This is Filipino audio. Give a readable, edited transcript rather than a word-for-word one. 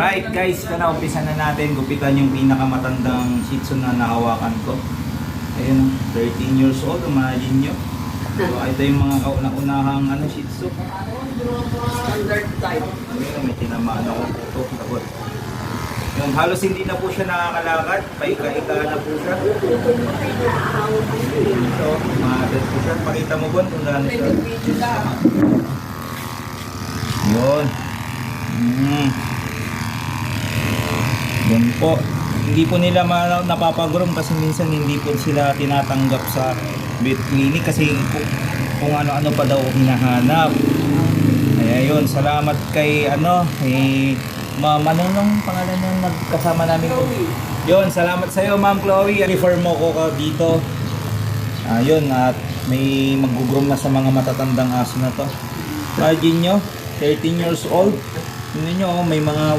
Alright guys, ito na, umpisa na natin gupitan yung pinakamatandang Shih Tzu na nahawakan ko. Ayun, 13 years old, imagine nyo. So, ito yung mga kauna-unahang Shih Tzu. Standard type. Ayun, may tinamaan ako po ito. Tapos, yung halos hindi na po siya nakakalakad, paika-ika na po siya. So, umagat po siya. Pakita mo Bon kung gaano siya. Yun. Yun po. Hindi po nila napapag-groom kasi minsan hindi po sila tinatanggap sa vet clinic kasi kung ano-ano pa daw hinahanap. Kaya yun, salamat kay Ma'am, anong pangalan ng nagkasama namin po? Yun, salamat sa iyo Ma'am Chloe. Refer mo ko dito. Yun, at may mag-groom na sa mga matatandang aso na to. Imagine nyo, 13 years old. Tingnan nyo, may mga